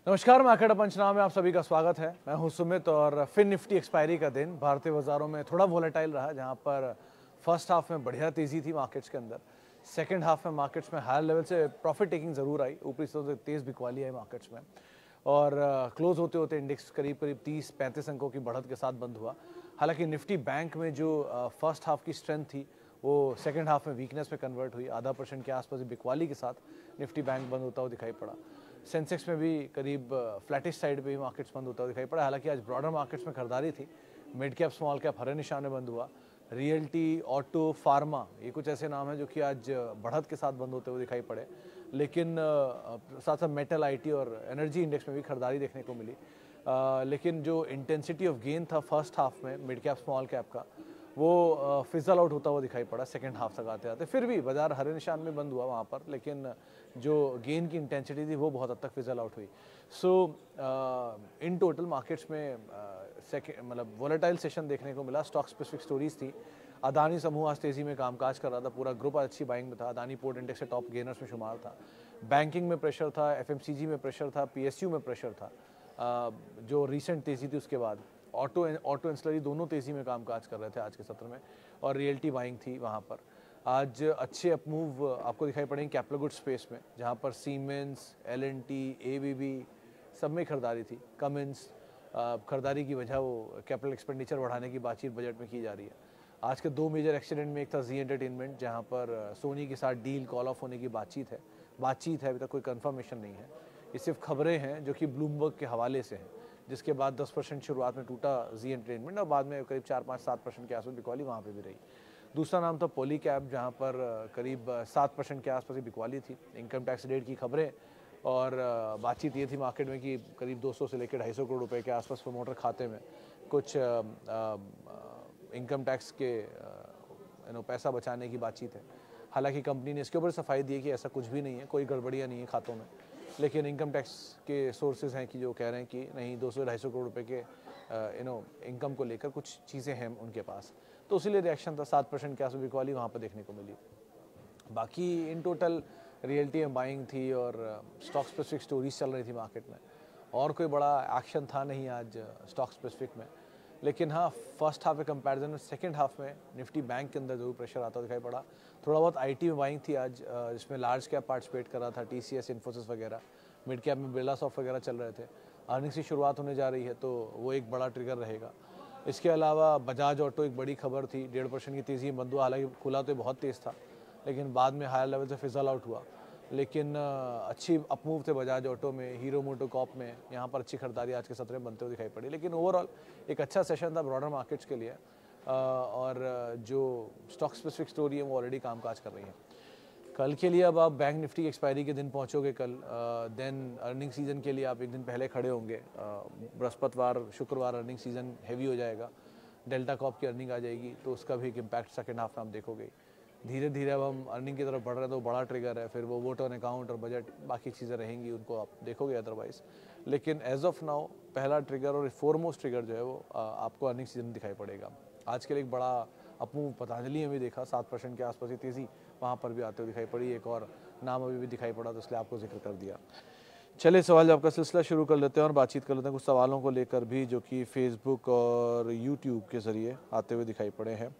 नमस्कार, मार्केट पंचनामे में आप सभी का स्वागत है। मैं हूं सुमित और फिन निफ्टी एक्सपायरी का दिन भारतीय बाजारों में थोड़ा वोलेटाइल रहा, जहां पर फर्स्ट हाफ में बढ़िया तेजी थी मार्केट्स के अंदर। सेकंड हाफ में मार्केट्स में हायर लेवल से प्रॉफिट टेकिंग जरूर आई, ऊपरी से तेज बिकवाली आई मार्केट्स में और क्लोज होते होते इंडेक्स करीब करीब 30-35 अंकों की बढ़त के साथ बंद हुआ। हालांकि निफ्टी बैंक में जो फर्स्ट हाफ की स्ट्रेंथ थी वो सेकंड हाफ में वीकनेस में कन्वर्ट हुई। आधा % के आसपास बिकवाली के साथ निफ्टी बैंक बंद होता हुआ दिखाई पड़ा। सेंसेक्स में भी करीब फ्लैटिश साइड पे भी मार्केट्स बंद होता हुआ दिखाई पड़ा। हालांकि आज ब्रॉडर मार्केट्स में खरीदारी थी, मिड कैप स्मॉल कैप हरे निशान में बंद हुआ। रियल्टी, ऑटो, फार्मा, ये कुछ ऐसे नाम हैं जो कि आज बढ़त के साथ बंद होते हुए दिखाई पड़े। लेकिन साथ साथ मेटल, आईटी और एनर्जी इंडेक्स में भी खरीदारी देखने को मिली। लेकिन जो इंटेंसिटी ऑफ गेन था फर्स्ट हाफ में मिड कैप स्मॉल कैप का, वो फिजल आउट होता हुआ दिखाई पड़ा सेकंड हाफ तक आते आते। फिर भी बाजार हरे निशान में बंद हुआ वहाँ पर, लेकिन जो गेन की इंटेंसिटी थी वो बहुत हद तक फिजल आउट हुई। सो इन टोटल मार्केट्स में मतलब वोलेटाइल सेशन देखने को मिला। स्टॉक स्पेसिफिक स्टोरीज थी। अदानी समूह आज तेजी में कामकाज कर रहा था, पूरा ग्रुप आज अच्छी बाइंग में था। अदानी पोर्ट इंडेक्स से टॉप गेनर्स में शुमार था। बैंकिंग में प्रेशर था, एफएमसीजी में प्रेशर था, पीएसयू में प्रेशर था। जो रिसेंट तेजी थी उसके बाद ऑटो एंसिलरी दोनों तेजी में कामकाज कर रहे थे आज के सत्र में, और रियल्टी बाइंग थी वहाँ पर। आज अच्छे अपमूव आपको दिखाई पड़ेंगे कैपिटल गुड्स स्पेस में, जहाँ पर सीमेंस, एलएनटी, एबीबी सब में खरीदारी थी। कमिंस खरीदारी की वजह वो कैपिटल एक्सपेंडिचर बढ़ाने की बातचीत बजट में की जा रही है। आज के दो मेजर एक्सीडेंट में एक था जी एंटरटेनमेंट, जहाँ पर सोनी के साथ डील कॉल ऑफ होने की बातचीत है, अभी तक कोई कंफर्मेशन नहीं है। ये सिर्फ खबरें हैं जो कि ब्लूमबर्ग के हवाले से हैं, जिसके बाद 10% शुरुआत में टूटा जी एंटरटेनमेंट और बाद में करीब 4-5-7% के आसपास बिकवाली वहाँ पे भी रही। दूसरा नाम था पॉलीकैब, जहाँ पर करीब 7% के आसपास ही बिकवाली थी। इनकम टैक्स रेट की खबरें और बातचीत ये थी मार्केट में कि करीब 200 से लेकर 250 करोड़ रुपए के आसपास प्रमोटर खाते में कुछ इनकम टैक्स के पैसा बचाने की बातचीत है। हालांकि कंपनी ने इसके ऊपर सफाई दी कि ऐसा कुछ भी नहीं है, कोई गड़बड़ियाँ नहीं है खातों में। लेकिन इनकम टैक्स के सोर्सेज हैं कि जो कह रहे हैं कि नहीं, 200-250 करोड़ रुपए के इनकम को लेकर कुछ चीज़ें हैं उनके पास, तो उसीलिए रिएक्शन था। 7% के आसपास बिकवाली वहाँ पर देखने को मिली। बाकी इन टोटल रियल्टी में बाइंग थी और स्टॉक स्पेसिफिक स्टोरीज चल रही थी मार्केट में, और कोई बड़ा एक्शन था नहीं आज स्टॉक स्पेसिफिक में। लेकिन हाँ, फर्स्ट हाफ के कंपैरिजन में सेकंड हाफ में निफ्टी बैंक के अंदर जरूर प्रेशर आता दिखाई पड़ा। थोड़ा बहुत आईटी में बाइंग थी आज, जिसमें लार्ज कैप पार्टिसिपेट कर रहा था, टीसीएस, इन्फोसिस वगैरह। मिड कैप में बिरला सॉफ्ट वगैरह चल रहे थे। अर्निंग्स की शुरुआत होने जा रही है तो वो एक बड़ा ट्रिगर रहेगा। इसके अलावा बजाज ऑटो एक बड़ी खबर थी, 1.5% की तेज़ी में बंद हुआ। हालांकि खुला तो बहुत तेज़ था, लेकिन बाद में हायर लेवल से फिजल आउट हुआ। लेकिन अच्छी अपमूव थे बजाज ऑटो में, हीरो मोटोकॉप में, यहाँ पर अच्छी खरीदारी आज के सत्र में बनते हुए दिखाई पड़ी। लेकिन ओवरऑल एक अच्छा सेशन था ब्रॉडर मार्केट्स के लिए, और जो स्टॉक स्पेसिफिक स्टोरी है वो ऑलरेडी कामकाज कर रही है। कल के लिए अब आप बैंक निफ्टी एक्सपायरी के दिन पहुंचोगे कल, देन अर्निंग सीजन के लिए आप एक दिन पहले खड़े होंगे। बृहस्पतिवार शुक्रवार अर्निंग सीजन हैवी हो जाएगा, डेल्टा कॉप की अर्निंग आ जाएगी, तो उसका भी एक इम्पैक्ट सेकेंड हाफ में आप देखोगे। धीरे धीरे अब हम अर्निंग की तरफ बढ़ रहे हैं तो बड़ा ट्रिगर है, फिर वो वोट ऑन अकाउंट और बजट बाकी चीज़ें रहेंगी, उनको आप देखोगे अदरवाइज। लेकिन एज ऑफ नाउ पहला ट्रिगर और फोरमोस्ट ट्रिगर जो है वो आपको अर्निंग सीजन दिखाई पड़ेगा। आज के लिए एक बड़ा अपमूव पतंजलि में भी देखा, 7% के आसपास ही तेज़ी वहाँ पर भी आते हुए दिखाई पड़ी। एक और नाम अभी भी दिखाई पड़ा तो इसलिए आपको जिक्र कर दिया। चलिए सवाल जवाब का सिलसिला शुरू कर लेते हैं और बातचीत कर लेते हैं कुछ सवालों को लेकर भी, जो कि फेसबुक और यूट्यूब के ज़रिए आते हुए दिखाई पड़े हैं।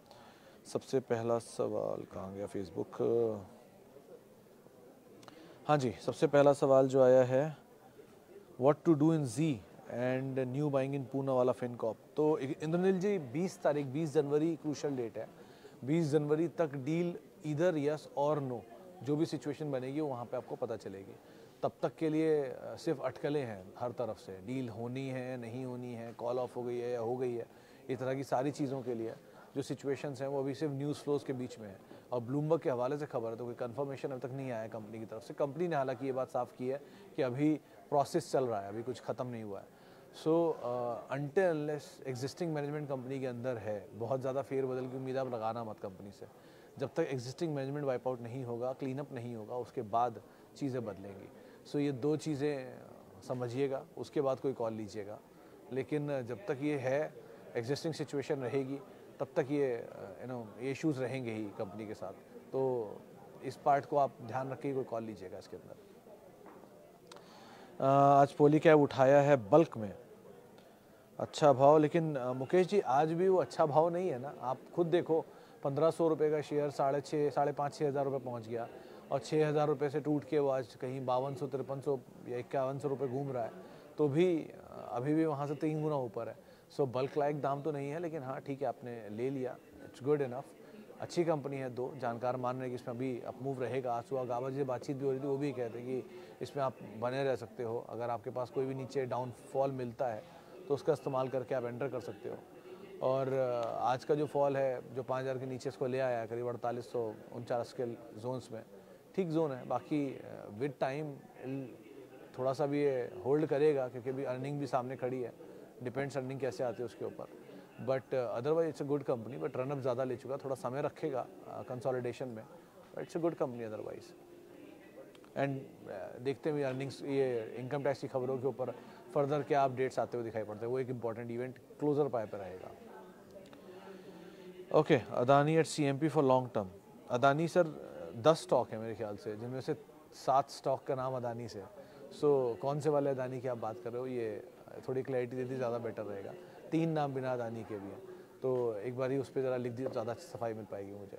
सबसे पहला सवाल कहाँ गया फेसबुक? हाँ जी, सबसे पहला सवाल जो आया है, what to do in Zee and new buying in Poonawalla Fincorp. तो इंद्रनील जी, 20 जनवरी क्रूशल डेट है। 20 जनवरी तक डील इधर यस और नो, जो भी सिचुएशन बनेगी वहाँ पे आपको पता चलेगी। तब तक के लिए सिर्फ अटकलें हैं हर तरफ से, डील होनी है नहीं होनी है, कॉल ऑफ हो गई है या हो गई है, इस तरह की सारी चीज़ों के लिए जो सिचुएशंस हैं वो अभी सिर्फ न्यूज़ फ्लोज के बीच में है। और ब्लूमबर्ग के हवाले से खबर है तो कोई कंफर्मेशन अभी तक नहीं आया कंपनी की तरफ से। कंपनी ने हालांकि ये बात साफ की है कि अभी प्रोसेस चल रहा है, अभी कुछ ख़त्म नहीं हुआ है। सो until unless existing management company के अंदर है, बहुत ज़्यादा फेरबदल की उम्मीद आप लगाना मत कंपनी से। जब तक एग्जिस्टिंग मैनेजमेंट वाइप आउट नहीं होगा, क्लीन अप नहीं होगा, उसके बाद चीज़ें बदलेंगी। सो ये दो चीज़ें समझिएगा, उसके बाद कोई कॉल लीजिएगा। लेकिन जब तक ये है, एग्जिस्टिंग सिचुएशन रहेगी, तब तक ये इश्यूज़ रहेंगे ही कंपनी के साथ। तो इस पार्ट को आप ध्यान रखिए, कोई कॉल लीजिएगा इसके अंदर। आज पोली कैब उठाया है बल्क में, अच्छा भाव, लेकिन मुकेश जी आज भी वो अच्छा भाव नहीं है ना। आप खुद देखो 1500 रुपये का शेयर 5,500 रुपये पहुंच गया और 6,000 रुपये से टूट के वो आज कहीं 5200 5300 या 5100 रुपये घूम रहा है, तो भी अभी भी वहाँ से 3 गुना ऊपर है। सो बल्क लाइक दाम तो नहीं है, लेकिन हाँ ठीक है, आपने ले लिया, इट्स गुड इनफ। अच्छी कंपनी है, दो जानकार मान रहे हैं कि इसमें अभी अप मूव रहेगा। आज सुबह गाबा जी से बातचीत भी हो रही थी, वो भी कहते हैं कि इसमें आप बने रह सकते हो, अगर आपके पास कोई भी नीचे डाउनफॉल मिलता है तो उसका इस्तेमाल करके आप एंटर कर सकते हो। और आज का जो फॉल है, जो 5,000 के नीचे इसको ले आया है करीब 4849 के जोन्स में, ठीक जोन है। बाकी विद टाइम थोड़ा सा भी ये होल्ड करेगा, क्योंकि अभी अर्निंग भी सामने खड़ी है, डिपेंड्स अर्निंग कैसे आती है उसके ऊपर। But otherwise it's a good company, but run up ज़्यादा ले चुका, थोड़ा समय रखेगा कंसोलिडेशन में, but it's a good company otherwise. And देखते हैं अर्निंग्स, ये इनकम टैक्स की खबरों के ऊपर फर्दर क्या अपडेट्स आते हुए दिखाई पड़ते हैं, वो एक इंपॉर्टेंट इवेंट क्लोजर पाए पर रहेगा। Okay, Adani at CMP for long term. Adani sir 10 stock है मेरे ख्याल से, जिनमें से 7 स्टॉक का नाम अदानी से है। सो कौन से वाले अदानी की आप बात कर रहे हो, ये थोड़ी क्लैरिटी देती ज़्यादा बेटर रहेगा। 3 नाम बिना अदानी के भी हैं, तो एक बार ही उस पर ज़रा लिख दी तो ज़्यादा सफाई मिल पाएगी मुझे।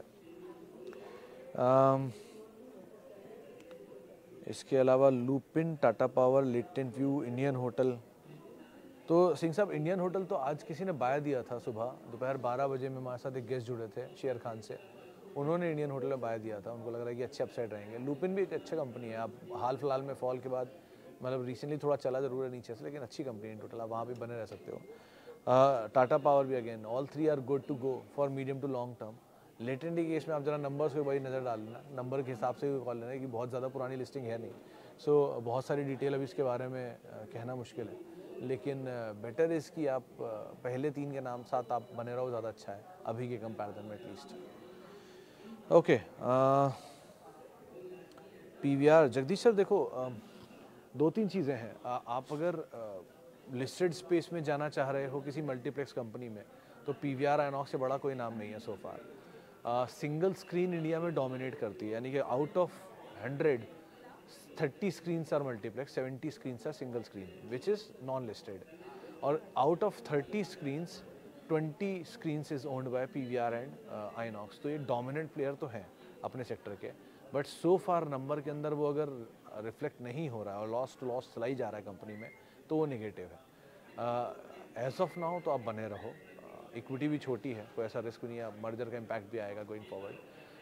इसके अलावा लुपिन, टाटा पावर, लिटन व्यू, इंडियन होटल। तो सिंह साहब, इंडियन होटल तो आज किसी ने बाय दिया था सुबह, दोपहर 12 बजे में हमारे साथ एक गेस्ट जुड़े थे शेर खान से, उन्होंने इंडियन होटल में बाय दिया था, उनको लग रहा है कि अच्छे अपसाइड रहेंगे। लुपिन भी एक अच्छी कंपनी है, आप हाल फिलहाल में फॉल के बाद, मतलब रिसेंटली थोड़ा चला जरूर है नीचे से, लेकिन अच्छी कंपनी है टोटल, आप वहाँ भी बने रह सकते हो। टाटा पावर भी again, all 3 are good to go for medium to long term. Latent के केस में आप जरा नंबर्स को बड़ी नज़र डाल लेना, नंबर के हिसाब से भी कॉल लेना कि बहुत ज़्यादा पुरानी लिस्टिंग है नहीं। सो बहुत सारी डिटेल अभी इसके बारे में कहना मुश्किल है, लेकिन बेटर इज़ कि आप पहले 3 के नाम साथ आप बने रहो, ज़्यादा अच्छा है अभी के कंपैरिजन में at least. Okay, PVR Jagdish sir देखो, 2-3 चीज़ें हैं। आप अगर लिस्टेड स्पेस में जाना चाह रहे हो किसी मल्टीप्लेक्स कंपनी में, तो पीवीआर आइनॉक्स से बड़ा कोई नाम नहीं है सो फार। सिंगल स्क्रीन इंडिया में डोमिनेट करती है, यानी कि out of 100 30 screens are multiplex, 70 screens are single screen, which is non-listed. और out of 30 screens, 20 screens is owned by PVR and Inox. तो ये dominant player तो हैं अपने सेक्टर के, बट so far नंबर के अंदर वो अगर रिफ्लेक्ट नहीं हो रहा है और लॉस टू लॉस चला ही जा रहा है कंपनी में, तो वो नेगेटिव है। एज ऑफ नाउ तो आप बने रहो, इक्विटी भी छोटी है, कोई ऐसा रिस्क नहीं है, मर्जर का इम्पैक्ट भी आएगा गोइंग फॉरवर्ड,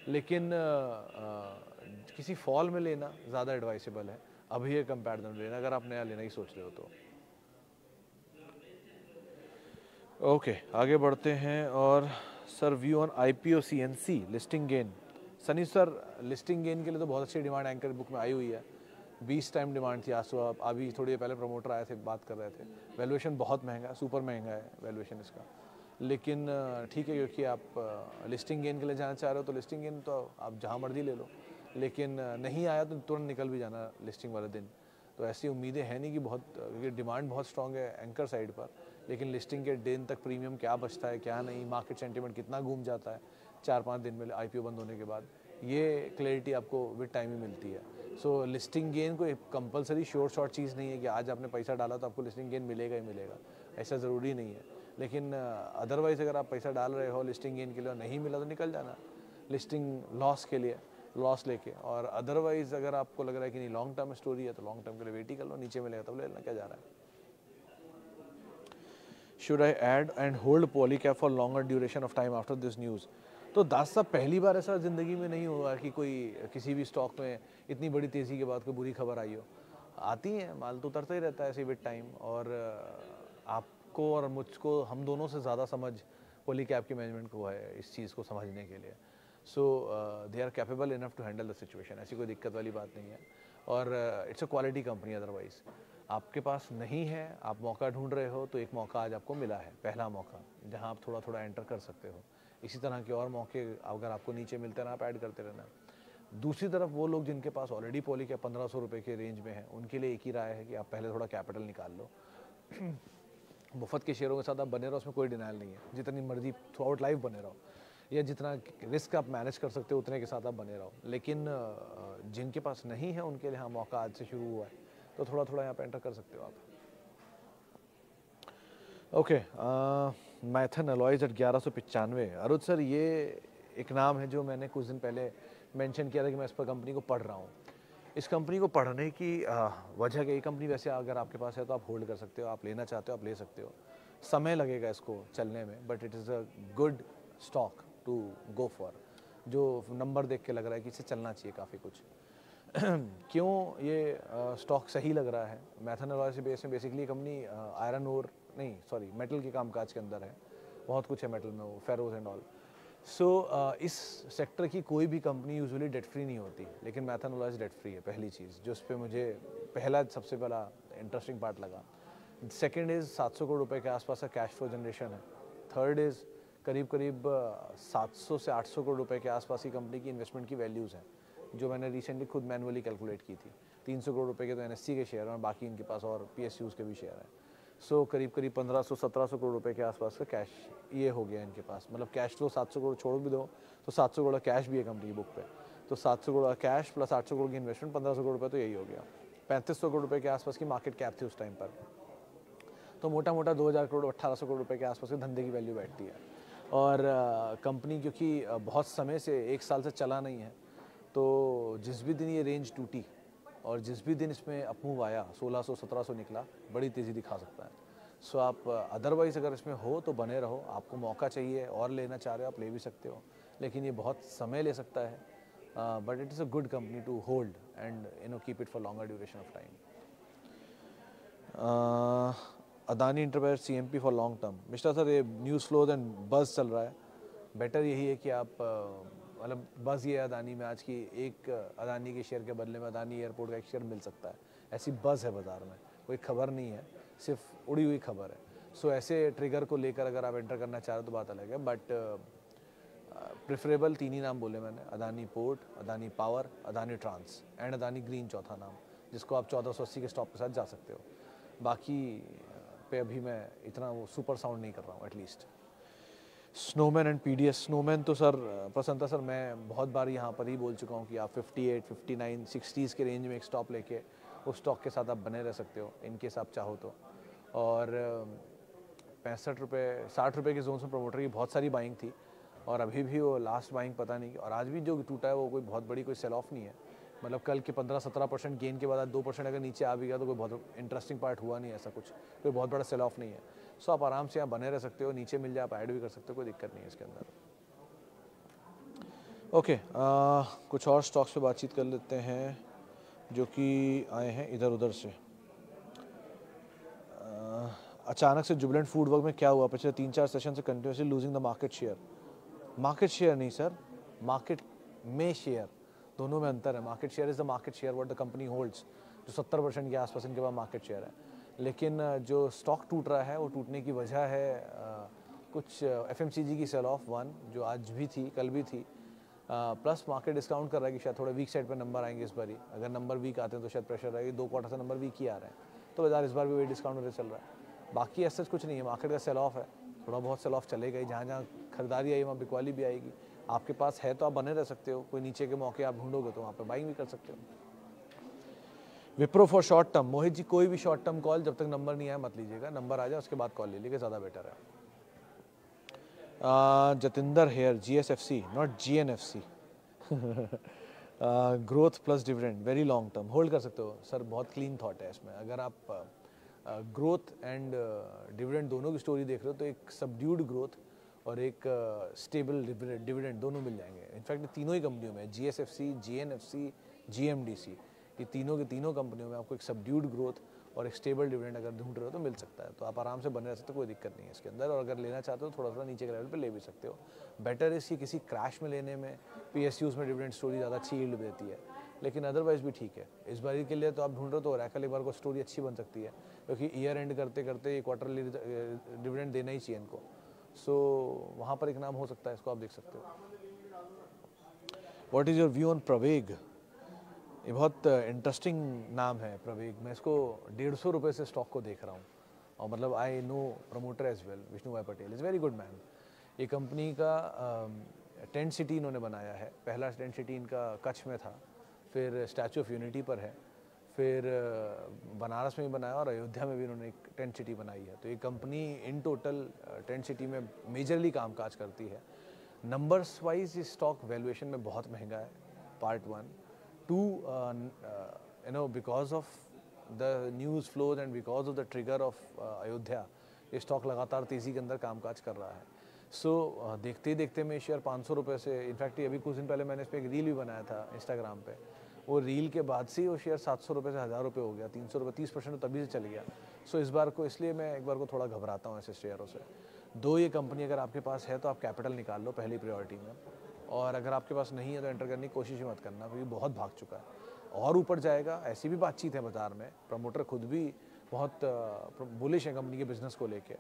लेकिन किसी फॉल में लेना ज़्यादा एडवाइसेबल है अभी ये कंपैरिजन लेना, अगर आप नया लेना ही सोच रहे हो तो। ओके, आगे बढ़ते हैं। और sir view on IPO CNC listing gain. Sunny sir, listing gain के लिए तो बहुत अच्छी डिमांड एंकर बुक में आई हुई है, 20 टाइम डिमांड थी आज सुबह, अभी थोड़ी देर पहले प्रमोटर आए थे, बात कर रहे थे। वैल्यूएशन बहुत महंगा, सुपर महंगा है वैल्यूएशन इसका, लेकिन ठीक है, क्योंकि आप लिस्टिंग गेन के लिए जाना चाह रहे हो तो लिस्टिंग गेन तो आप जहाँ मर्जी ले लो, लेकिन नहीं आया तो तुरंत निकल भी जाना लिस्टिंग वाले दिन। तो ऐसी उम्मीदें हैं नहीं कि बहुत, क्योंकि डिमांड बहुत स्ट्रॉन्ग है एंकर साइड पर, लेकिन लिस्टिंग के दिन तक प्रीमियम क्या बचता है क्या नहीं, मार्केट सेंटिमेंट कितना घूम जाता है 4-5 दिन में आईपीओ बंद होने के बाद, ये क्लैरिटी आपको विद टाइम ही मिलती है। सो लिस्टिंग गेन कोई कंपलसरी शॉर्ट चीज़ नहीं है कि आज आपने पैसा डाला तो आपको लिस्टिंग गेन मिलेगा ही मिलेगा, ऐसा ज़रूरी नहीं है। लेकिन अदरवाइज़ अगर आप पैसा डाल रहे हो लिस्टिंग गेन के लिए और नहीं मिला तो निकल जाना लिस्टिंग लॉस के लिए, लॉस लेके। और अदरवाइज़ अगर आपको लग रहा है कि नहीं लॉन्ग टर्म स्टोरी है तो लॉन्ग टर्म के लिए वेट ही कर लो, नीचे मिलेगा तब ले लेना, क्या जा रहा है। Should I add and hold poly cap for longer duration of time after this news. तो दास साहब, पहली बार ऐसा ज़िंदगी में नहीं हुआ कि कोई किसी भी स्टॉक में इतनी बड़ी तेज़ी के बाद कोई बुरी खबर आई हो। आती है, माल तो उतरता ही रहता है ऐसे विद टाइम, और आपको और मुझको, हम दोनों से ज़्यादा समझ पॉली कैप की मैनेजमेंट को है इस चीज़ को समझने के लिए। So they are capable enough to handle the situation, ऐसी कोई दिक्कत वाली बात नहीं है। और it's a quality company. Otherwise आपके पास नहीं है, आप मौका ढूंढ रहे हो, तो एक मौका आज आपको मिला है, पहला मौका, जहां आप थोड़ा थोड़ा एंटर कर सकते हो। इसी तरह के और मौके अगर आपको नीचे मिलते हैं, आप ऐड करते रहना। दूसरी तरफ वो लोग जिनके पास ऑलरेडी पॉली कैप 1500 रुपये के रेंज में है, उनके लिए एक ही राय है कि आप पहले थोड़ा कैपिटल निकाल लो। मुफ्त के शेयरों के साथ आप बने रहो, उसमें कोई डिनाइल नहीं है, जितनी मर्जी थ्रू आउट लाइफ बने रहो, या जितना रिस्क आप मैनेज कर सकते हो उतने के साथ आप बने रहो। लेकिन जिनके पास नहीं है उनके लिए हाँ मौका आज से शुरू हुआ है, तो थोड़ा थोड़ा यहाँ पे एंटर कर सकते हो आप। Okay, Maithan alloys at 1195। Arun sir, ये एक नाम है जो मैंने कुछ दिन पहले मेंशन किया था कि मैं इस पर कंपनी को पढ़ रहा हूँ। इस कंपनी को पढ़ने की वजह क्या, ये कंपनी वैसे अगर आपके पास है तो आप होल्ड कर सकते हो, आप लेना चाहते हो आप ले सकते हो, समय लगेगा इसको चलने में, but it is a good stock to go for. जो नंबर देख के लग रहा है कि इसे चलना चाहिए काफ़ी कुछ। क्यों ये स्टॉक सही लग रहा है? मैथन अलॉय से बेस में बेसिकली कंपनी आयरन ओर नहीं सॉरी मेटल के कामकाज के अंदर है, बहुत कुछ है मेटल में, वो फेरोज एंड ऑल। सो इस सेक्टर की कोई भी कंपनी यूजुअली डेट फ्री नहीं होती, लेकिन मैथन अलॉयज डेट फ्री है, पहली चीज़ जो इस पर मुझे सबसे पहला इंटरेस्टिंग पार्ट लगा। सेकेंड इज़ 700 करोड़ रुपए के आसपास का कैश फ्लो जनरेशन है। थर्ड इज़ करीब करीब 700 से 800 करोड़ रुपए के आसपास की कंपनी की इन्वेस्टमेंट की वैल्यूज़ हैं, जो मैंने रिसेंटली खुद मैनुअली कैलकुलेट की थी। 300 करोड़ रुपए के तो एनएससी के शेयर हैं और बाकी इनके पास और पीएसयूज़ के भी शेयर हैं। सो करीब करीब 1500-1700 करोड़ रुपए के आसपास का कैश ये हो गया इनके पास। मतलब कैश फ्लो 700 करोड़ छोड़ भी दो तो 700 करोड़ कैश भी है कंपनी की बुक पे, तो 700 करोड़ कैश प्लस 800 करोड़ की इन्वेस्टमेंट, 1500 करोड़ रुपए तो यही हो गया। 3500 करोड़ रुपए के आसपास की मार्केट कैप थी उस टाइम पर, तो मोटा मोटा 2000 करोड़ 1800 करोड़ रुपए के आसपास के धंधे की वैल्यू बैठती है। और कंपनी क्योंकि बहुत समय से 1 साल से चला नहीं है, तो जिस भी दिन ये रेंज टूटी और जिस भी दिन इसमें अपमूव आया 1600-1700 निकला, बड़ी तेज़ी दिखा सकता है। सो आप अदरवाइज़ अगर इसमें हो तो बने रहो, आपको मौका चाहिए और लेना चाह रहे हो आप ले भी सकते हो, लेकिन ये बहुत समय ले सकता है, but it is a good company to hold and keep it for longer duration of time. Adani enterprise CMP for long term. Mister sir, ये न्यूज़ फ्लोज एंड बज़ चल रहा है, बेटर यही है कि आप मतलब बज़ ये अदानी में आज की एक अदानी के शेयर के बदले में अदानी एयरपोर्ट का एक शेयर मिल सकता है, ऐसी बज़ है बाज़ार में, कोई खबर नहीं है, सिर्फ उड़ी हुई खबर है। सो ऐसे ट्रिगर को लेकर अगर आप एंटर करना चाह रहे हो तो बात अलग है, बट प्रेफरेबल 3 ही नाम बोले मैंने, Adani port, Adani power, Adani trans and Adani green चौथा नाम, जिसको आप 1480 के स्टॉप के साथ जा सकते हो। बाकी पे अभी मैं इतना वो सुपर साउंड नहीं कर रहा हूँ at least. Snowman and PDS. Snowman तो सर पसंद था सर, मैं बहुत बार यहाँ पर ही बोल चुका हूँ कि आप 58, 59, 60s के रेंज में एक स्टॉप लेके उस स्टॉक के साथ आप बने रह सकते हो इनकेस आप चाहो तो। और 65 रुपये 60 रुपये के जोन में प्रोमोटर की बहुत सारी बाइंग थी, और अभी भी वो लास्ट बाइंग पता नहीं, और आज भी जो टूटा है वो कोई बहुत बड़ी कोई सेल ऑफ नहीं है। मतलब कल के 15-17% गेन के बाद 2% अगर नीचे आ भी गया तो कोई बहुत इंटरेस्टिंग पार्ट हुआ नहीं, ऐसा कुछ कोई बहुत बड़ा सेल ऑफ नहीं है। सो आप आराम से यहाँ बने रह सकते हो, नीचे मिल जाए आप ऐड भी कर सकते हो, कोई दिक्कत नहीं है इसके अंदर। ओके, कुछ और स्टॉक्स पे बातचीत कर लेते हैं जो कि आए हैं इधर उधर से। अचानक से जुबिलेंट फूड वर्क में क्या हुआ? पिछले 3-4 सेशन से continuously losing the market share. Market share नहीं सर, मार्केट में शेयर, दोनों में अंतर है। Market share is the market share what the company holds, जो 70% के आसपास इनके पास मार्केट शेयर है। लेकिन जो स्टॉक टूट रहा है वो टूटने की वजह है कुछ एफएमसीजी की सेल ऑफ वन, जो आज भी थी कल भी थी, प्लस मार्केट डिस्काउंट कर रहा है कि शायद थोड़ा वीक साइड पर नंबर आएंगे इस बार ही। अगर नंबर वीक आते हैं तो शायद प्रेशर रहेगी, 2 क्वार्टर से नंबर वीक ही आ रहे हैं, तो बाजार इस बार भी वही डिस्काउंट होकर चल रहा है। बाकी ऐसा कुछ नहीं है, मार्केट का सेल ऑफ है, थोड़ा बहुत सेल ऑफ चलेगा ही, जहाँ जहाँ खरीदारी आई वहाँ बिकवाली भी आएगी। आपके पास है तो आप बने रह सकते हो, कोई नीचे के मौके आप ढूंढोगे तो वहाँ पे बाइंग भी कर सकते हो। Wipro for short term. Mohit ji, कोई भी शॉर्ट टर्म कॉल जब तक नंबर नहीं आया मत लीजिएगा, नंबर आ जाए उसके बाद कॉल ले लीजिएगा, ज़्यादा बेटर है। Jatinder here, GSFC not GNFC। Growth plus dividend very long term, hold कर सकते हो सर, बहुत क्लीन थॉट है इसमें। अगर आप ग्रोथ एंड डिविडेंड दोनों की स्टोरी देख रहे हो तो एक सबड्यूड ग्रोथ और एक स्टेबल डिविडेंड दोनों मिल जाएंगे। इनफैक्ट तीनों ही कंपनियों में, GSFC, GNFC, GMDC, ये तीनों की तीनों कंपनियों में आपको एक सबड्यूड ग्रोथ और एक स्टेबल डिविडेंड अगर ढूंढ रहे हो तो मिल सकता है, तो आप आराम से बने रह सकते हो, कोई दिक्कत नहीं है इसके अंदर। और अगर लेना चाहते हो थोड़ा थोड़ा नीचे के लेवल पे ले भी सकते हो। बेटर इसकी किसी क्रैश में लेने में PSUs में डिविडेंड स्टोरी ज़्यादा अच्छी यील्ड देती है, लेकिन अदरवाइज भी ठीक है। इस बार के लिए तो आप ढूंढ रहे हो तो ओरेकल एक बार को स्टोरी अच्छी बन सकती है, क्योंकि ईयर एंड करते करते क्वार्टरली डिविडेंड देना ही चाहिए इनको। सो वहाँ पर एक नाम हो सकता है, इसको आप देख सकते हो। What is your view on Praveg? ये बहुत इंटरेस्टिंग नाम है प्रवेग। मैं इसको 150 रुपये से स्टॉक को देख रहा हूँ, और मतलब I know promoter as well, Vishnu भाई Patel is very good man. ये कंपनी का टेंट सिटी इन्होंने बनाया है। पहला टेंट सिटी इनका कच्छ में था, फिर स्टैचू ऑफ यूनिटी पर है, फिर बनारस में भी बनाया और अयोध्या में भी इन्होंने एक टेंट सिटी बनाई है। तो ये company in total tent city में मेजरली कामकाज करती है। नंबर्स वाइज ये स्टॉक वैल्यूएशन में बहुत महंगा है, part 1। 2 because of the news flows and because of the trigger of Ayodhya, ये स्टॉक लगातार तेज़ी के अंदर कामकाज कर रहा है। सो देखते ही देखते में शेयर 500 रुपये से, इनफैक्ट अभी कुछ दिन पहले मैंने इस पर एक रील भी बनाया था इंस्टाग्राम पे, वो रील के बाद से वो शेयर 700 रुपये से 1000 रुपये हो गया, 300 रुपये, 30% तभी से चल गया। सो इस बार को इसलिए मैं एक बार को थोड़ा घबराता हूँ ऐसे शेयरों से। दो ये कंपनी अगर आपके पास है तो आप कैपिटल निकाल लो पहली प्रायोरिटी में, और अगर आपके पास नहीं है तो एंटर करने की कोशिश ही मत करना, क्योंकि बहुत भाग चुका है और ऊपर जाएगा। ऐसी भी बातचीत है बाजार में, प्रमोटर खुद भी बहुत बुलिश है कंपनी के बिजनेस को लेके,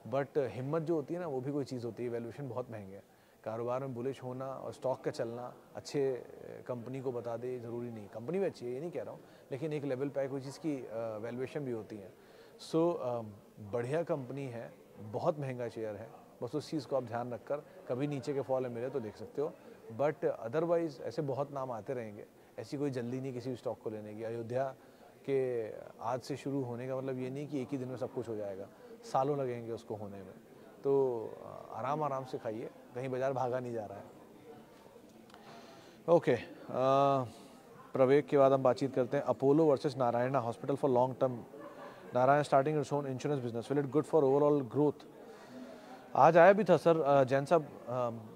बट हिम्मत जो होती है ना वो भी कोई चीज़ होती है। वैल्यूएशन बहुत महंगे है, कारोबार में बुलिश होना और स्टॉक का चलना अच्छे कंपनी को बता दे ज़रूरी नहीं। कंपनी भी अच्छी है ये नहीं कह रहा हूँ, लेकिन एक लेवल पे कोई चीज़ की वैल्यूएशन भी होती है। सो बढ़िया कंपनी है, बहुत महंगा शेयर है, बस उस चीज़ को आप ध्यान रखकर कभी नीचे के फॉल में मिले तो देख सकते हो, बट अदरवाइज़ ऐसे बहुत नाम आते रहेंगे। ऐसी कोई जल्दी नहीं किसी स्टॉक को लेने की। अयोध्या के आज से शुरू होने का मतलब ये नहीं कि एक ही दिन में सब कुछ हो जाएगा, सालों लगेंगे उसको होने में। तो आराम आराम से खाइए, कहीं बाजार भागा नहीं जा रहा है। ओके, प्रवेश के बाद हम बातचीत करते हैं Apollo versus Narayana hospital for long term. Narayan starting its own insurance business, will it good for overall growth. आज आया भी था सर जैन साहब,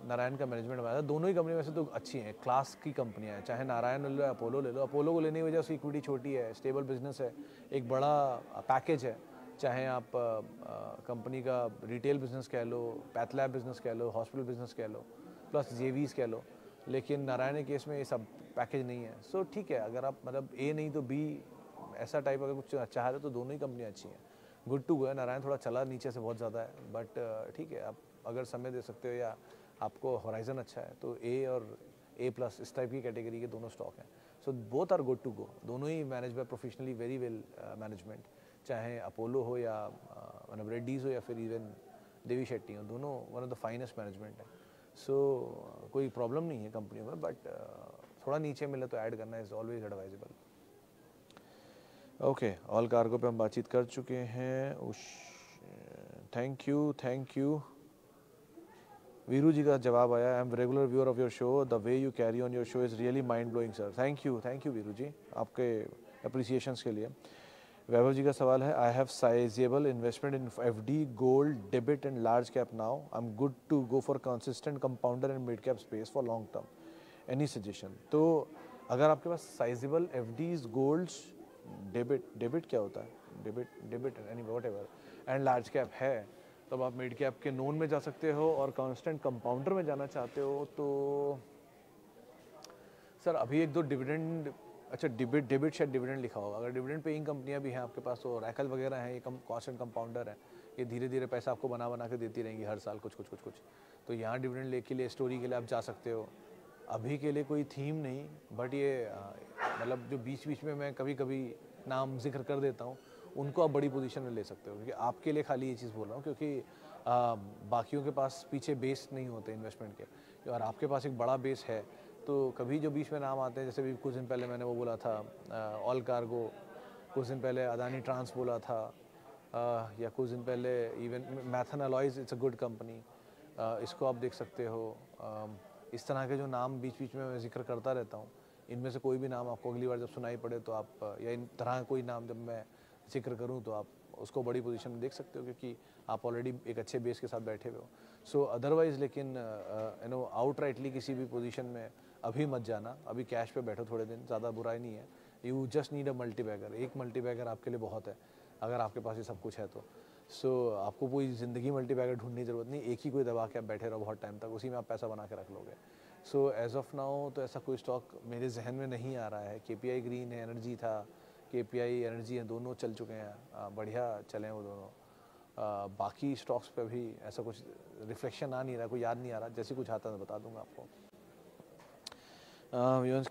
नारायण का मैनेजमेंट में आया था। दोनों ही कंपनी वैसे तो अच्छी हैं, क्लास की कंपनियां हैं, चाहे नारायण ले लो या अपोलो ले लो। अपोलो को लेने की वजह से इक्विटी छोटी है, स्टेबल बिजनेस है, एक बड़ा पैकेज है, चाहे आप कंपनी का रिटेल बिजनेस कह लो, पैथ लैब बिजनेस कह लो, हॉस्पिटल बिजनेस कह लो, प्लस जेवीज कह लो, लेकिन नारायण के केस में ये सब पैकेज नहीं है। सो ठीक है, अगर आप मतलब ए नहीं तो बी ऐसा टाइप अगर कुछ चाह रहे तो दोनों ही कंपनियाँ अच्छी हैं, गुड टू गो है। नारायण थोड़ा चला नीचे से बहुत ज़्यादा है, बट ठीक है, आप अगर समय दे सकते हो या आपको होराइजन अच्छा है तो ए और ए प्लस इस टाइप की कैटेगरी के दोनों स्टॉक हैं। So both are good to go, दोनों ही manage by professionally very well management, चाहे अपोलो हो या मतलब रेड्डीज़ हो या फिर इवन देवी शेट्टी हो, दोनों one of the finest management है। सो कोई प्रॉब्लम नहीं है कंपनियों में, बट थोड़ा नीचे मिले तो ऐड करना is always advisable. Okay, all cargo पे हम बातचीत कर चुके हैं। थैंक यू वीरू जी का जवाब आया, I am regular viewer of your show, the way you carry on your show is really mind blowing sir. Thank you Veeru ji आपके अप्रिसिएशंस के लिए। वैभव जी का सवाल है, I have sizeable investment in FD, gold, debit and large cap now, I am good to go for consistent compounder and mid cap space for long term, any suggestion? तो अगर आपके पास साइजेबल एफडीज, गोल्ड्स, डेबिट क्या होता है, debit any whatever and large cap है, तब आप मिड कैप के नोन में जा सकते हो, और कांस्टेंट कंपाउंडर में जाना चाहते हो तो सर अभी एक दो डिविडेंड, अच्छा डेबिट शायद डिविडेंड लिखा होगा, अगर डिविडेंड पेइंग कंपनियां भी हैं आपके पास तो रैकल वगैरह हैं, ये कांस्टेंट कंपाउंडर है, ये धीरे धीरे पैसा आपको बना के देती रहेंगी हर साल कुछ, तो यहाँ डिविडेंड ले के लिए स्टोरी के लिए आप जा सकते हो। अभी के लिए कोई थीम नहीं, बट ये मतलब जो बीच में मैं कभी कभी नाम जिक्र कर देता हूँ, उनको आप बड़ी पोजीशन में ले सकते हो, क्योंकि आपके लिए खाली ये चीज़ बोल रहा हूँ, क्योंकि बाकियों के पास पीछे बेस नहीं होते इन्वेस्टमेंट के, और आपके पास एक बड़ा बेस है, तो कभी जो बीच में नाम आते हैं, जैसे भी कुछ दिन पहले मैंने वो बोला था ऑल कार्गो, कुछ दिन पहले अदानी ट्रांस बोला था, या कुछ दिन पहले even Maithon alloys, it's a good company, इसको आप देख सकते हो। इस तरह के जो नाम बीच में मैं जिक्र करता रहता हूँ, इनमें से कोई भी नाम आपको अगली बार जब सुनाई पड़े तो आप, या इन तरह कोई नाम जब मैं जिक्र करूँ तो आप उसको बड़ी पोजीशन में देख सकते हो, क्योंकि आप ऑलरेडी एक अच्छे बेस के साथ बैठे हुए हो। सो अदरवाइज़ लेकिन आउटराइटली किसी भी पोजीशन में अभी मत जाना, अभी कैश पे बैठो थोड़े दिन, ज़्यादा बुराई नहीं है। You just need a multibagger, एक मल्टीबैगर आपके लिए बहुत है अगर आपके पास ये सब कुछ है तो। सो आपको कोई ज़िंदगी मल्टीबैगर ढूंढने की ज़रूरत नहीं, एक ही कोई दबा के आप बैठे रहो बहुत टाइम तक, उसी में आप पैसा बना के रख लोगे। सो एज ऑफ नाउ तो ऐसा कोई स्टॉक मेरे जहन में नहीं आ रहा है। KPI ग्रीन है, एनर्जी था, KPI एनर्जी है, दोनों चल चुके हैं, बढ़िया चले वो दोनों। बाकी स्टॉक्स पे भी ऐसा कुछ रिफ्लेक्शन आ नहीं रहा, कोई याद नहीं आ रहा, जैसे कुछ आता है बता दूंगा आपको।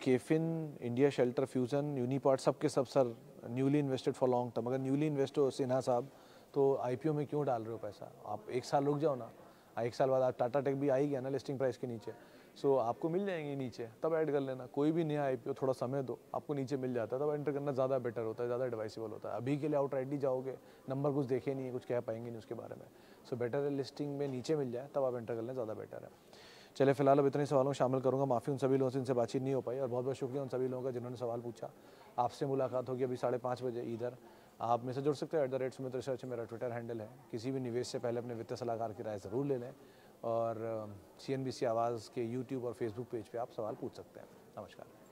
केफिन, इंडिया शेल्टर, फ्यूजन, यूनिपार्ट, सब के सब sir newly invested for long term. अगर न्यूली इन्वेस्ट हो सिन्हा साहब तो IPO में क्यों डाल रहे हो पैसा? आप एक साल रुक जाओ ना, एक साल बाद आप टाटा टेक भी आ ही गया ना लिस्टिंग प्राइस के नीचे, सो आपको मिल जाएंगे नीचे, तब ऐड कर लेना। कोई भी नया आईपीओ थोड़ा समय दो, आपको नीचे मिल जाता है, तब एंटर करना ज़्यादा बेटर होता है, ज़्यादा एडवाइसेबल होता है। अभी के लिए आउटराइट ही जाओगे, नंबर कुछ देखे नहीं है, कुछ कह पाएंगे नहीं उसके बारे में। सो बेटर है लिस्टिंग में नीचे मिल जाए, तब आप एंटर कर लें, ज़्यादा बेटर है। चलिए फिलहाल अब इतने सवालों में शामिल करूँगा, माफ़ी उन सभी लोगों से इनसे बातचीत नहीं हो पाई, और बहुत बहुत शुक्रिया उन सभी लोगों का जिन्होंने सवाल पूछा। आपसे मुलाकात होगी अभी 5:30 बजे इधर। आप में से जुड़ सकते हैं @सुमित रिसर्च मेरा ट्विटर हैंडल है। किसी भी निवेश से पहले अपने वित्तीय सलाहकार की राय ज़रूर ले लें, और CNBC आवाज़ के यूट्यूब और फेसबुक पेज पे आप सवाल पूछ सकते हैं। नमस्कार।